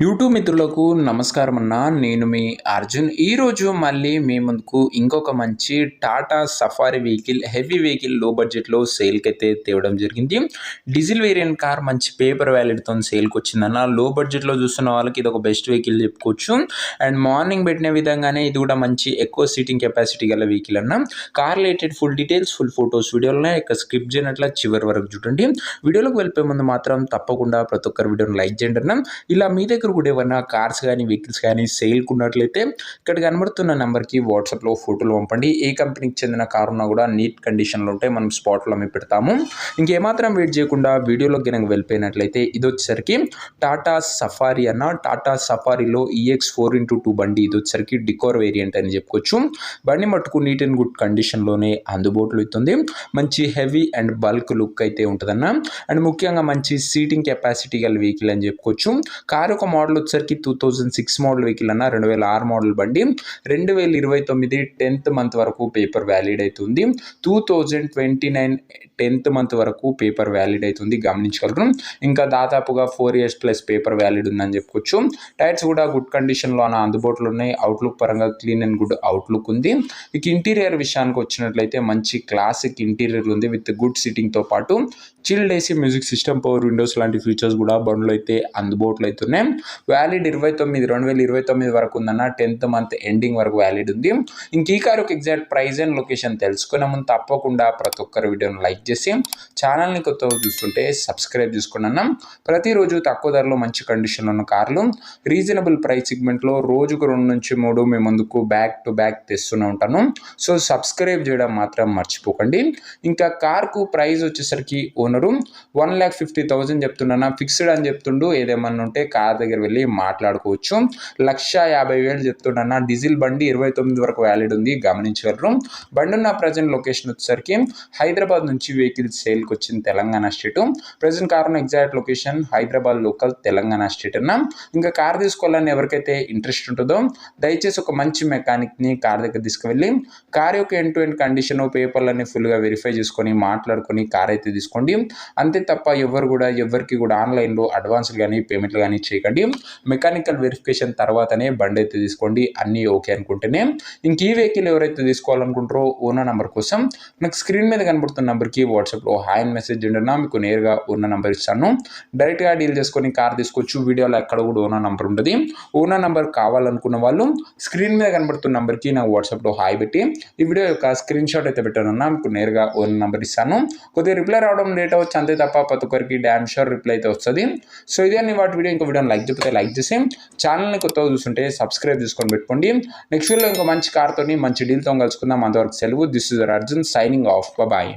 YouTube మిత్రులకు నమస్కారం అన్న. నేను మీ అర్జున్. ఈరోజు మళ్ళీ మీ ముందుకు ఇంకొక మంచి Tata safari vehicle, heavy vehicle లో బడ్జెట్లో సేల్కి అయితే తేవడం జరిగింది. డీజిల్ వేరియంట్ కార్ మంచి పేపర్ వ్యాలిడ్తో సేల్కి వచ్చిందన్న. లో బడ్జెట్లో చూస్తున్న వాళ్ళకి ఇది ఒక బెస్ట్ వెహికల్ చెప్పుకోవచ్చు. అండ్ మార్నింగ్ పెట్టిన విధంగానే ఇది కూడా మంచి ఎక్కువ సీటింగ్ కెపాసిటీ గల వెహికల్ అన్న. Car related full details, full photos వీడియోలోనే ఇక స్క్రిప్ట్ చేయనట్ల చివరి వరకు చూడండి. వీడియోలోకి వెళ్ళిపోయే ముందు మాత్రం తప్పకుండా ప్రతి ఒక్కరు వీడియోని లైక్ చేయండి అన్న. ఇలా మీ దగ్గర కూడా ఏమన్నా కార్స్ కానీ వెహికల్స్ కానీ సేల్కి ఉన్నట్లయితే ఇక్కడ కనబడుతున్న నెంబర్కి వాట్సాప్లో ఫోటోలు పంపండి. ఏ కంపెనీకి చెందిన కార్ ఉన్నా కూడా నీట్ కండిషన్లో ఉంటే మనం స్పాట్లో అమ్మి పెడతాము. ఇంకేమాత్రం వెయిట్ చేయకుండా వీడియోలోకి కనుక వెళ్ళిపోయినట్లయితే ఇది వచ్చేసరికి టాటా సఫారీ అన్న. టాటా సఫారీలో EX4x2 బండి. ఇది వచ్చేసరికి డికోర్ వేరియంట్ అని చెప్పుకోవచ్చు. బండి మట్టుకు నీట్ అండ్ గుడ్ కండిషన్లోనే అందుబాటులో అవుతుంది. మంచి హెవీ అండ్ బల్క్ లుక్ అయితే ఉంటుందన్న. అండ్ ముఖ్యంగా మంచి సీటింగ్ కెపాసిటీ గల వెహికల్ అని చెప్పుకోవచ్చు. కారు ఒక మోడల్ వచ్చేసరికి 2006 మోడల్ వెహికల్ అన్న. 2006 మోడల్ బండి. 2029 10th మంత్ వరకు పేపర్ వ్యాలిడ్ అవుతుంది. 2029 10th మంత్ వరకు పేపర్ వ్యాలిడ్ అవుతుంది, గమనించగలరు. ఇంకా దాదాపుగా 4 years ప్లస్ పేపర్ వ్యాలిడ్ ఉందని చెప్పుకోవచ్చు. టైర్స్ కూడా గుడ్ కండిషన్లో అందుబాటులో ఉన్నాయి. అవుట్లుక్ పరంగా క్లీన్ అండ్ గుడ్ అవుట్లుక్ ఉంది. ఇక ఇంటీరియర్ విషయానికి వచ్చినట్లయితే మంచి క్లాసిక్ ఇంటీరియర్ ఉంది విత్ గుడ్ సిట్టింగ్తో పాటు chilled AC, music system, power Windows లాంటి ఫీచర్స్ కూడా బండ్లు అయితే అందుబాటులో అవుతున్నాయి. వ్యాలిడ్ 2029 వరకు ఉందన్న. 10th మంత్ ఎండింగ్ వరకు వ్యాలిడ్ ఉంది. ఇంక ఈ car exact price and location తెలుసుకునే ముందు తప్పకుండా ప్రతి ఒక్కరు వీడియోని లైక్ చేసి ఛానల్ని కొత్తగా చూస్తుంటే సబ్స్క్రైబ్ చేసుకున్నాను. ప్రతిరోజు తక్కువ ధరలో మంచి కండిషన్లో ఉన్న కార్లు రీజనబుల్ ప్రైస్ సెగ్మెంట్లో రోజుకు 2 నుంచి 3 మీ ముందుకు బ్యాక్ టు బ్యాక్ తెస్తూనే ఉంటాను. సో సబ్స్క్రైబ్ చేయడం మాత్రం మర్చిపోకండి. ఇంకా కార్కు ప్రైస్ వచ్చేసరికి ఓనరు 1,50,000 చెప్తున్నా. ఫిక్స్డ్ అని చెప్తుండు. ఏదేమన్నా ఉంటే కార్ దగ్గర వెళ్ళి మాట్లాడుకోవచ్చు. 1,50,000 చెప్తున్నా. డీజిల్ బండి 29 వరకు వ్యాలిడ్ ఉంది, గమనించగలరు. బండి ఉన్న ప్రజెంట్ లొకేషన్ వచ్చేసరికి హైదరాబాద్ నుంచి వెహికల్ సేల్కి వచ్చింది తెలంగాణ స్టేట్. ప్రజెంట్ కార్ ఉన్న exact location Hyderabad local Telangana state అన్న. ఇంకా కార్ తీసుకోవాలని ఎవరికైతే ఇంట్రెస్ట్ ఉంటుందో దయచేసి ఒక మంచి మెకానిక్ని కార్ దగ్గర తీసుకువెళ్ళి కార్ యొక్క ఎండ్ టు ఎండ్ కండిషన్, పేపర్లన్నీ ఫుల్గా వెరిఫై చేసుకొని మాట్లాడుకొని కార్ అయితే తీసుకోండి. అంతే తప్ప ఎవరికి కూడా ఆన్లైన్లో అడ్వాన్స్లు కానీ పేమెంట్లు కానీ చేయకండి. మెకానికల్ వెరిఫికేషన్ తర్వాతనే బండి అయితే తీసుకోండి. అన్నీ ఓకే అనుకుంటేనే. ఇంక ఈ వెహికల్ ఎవరైతే తీసుకోవాలనుకుంటారో ఓనర్ నెంబర్ కోసం నాకు స్క్రీన్ మీద కనబడుతున్న నెంబర్కి వాట్సాప్లో హాయ్ అని మెసేజ్ చేయండి. మీకు నేరుగా ఓనర్ నెంబర్ ఇస్తాను. డైరెక్ట్గా డీల్ చేసుకొని కార్ తీసుకోవచ్చు. వీడియోలో ఎక్కడ కూడా ఓనర్ నెంబర్ ఉంటుంది. ఓనర్ నెంబర్ కావాలనుకున్న వాళ్ళు స్క్రీన్ మీద కనబడుతున్న నెంబర్కి నాకు వాట్సాప్లో హాయ్ పెట్టి ఈ వీడియో యొక్క స్క్రీన్ షాట్ అయితే పెట్టానన్నా. మీకు నేరుగా ఓనర్ నెంబర్ ఇస్తాను. కొద్దిగా రిప్లై రావడం లేట్ అవ్వచ్చు, అంతే తప్ప ప్రతి ఒక్కరికి డ్యామ్ షూర్ రిప్లై అయితే వస్తుంది. సో ఇదే అన్ని వాటి వీడియో. ఇంకో వీడియోని లైక్ చెప్తే లైక్ చేసి ఛానల్ని కొత్తగా చూస్తుంటే సబ్స్క్రైబ్ చేసుకొని పెట్టుకోండి. నెక్స్ట్ వీడియోలో ఇంకో మంచి కార్తో మంచి డీల్తో కలుసుకుందాం. అంతవరకు సెలవు. This is Arjun signing off. Bye.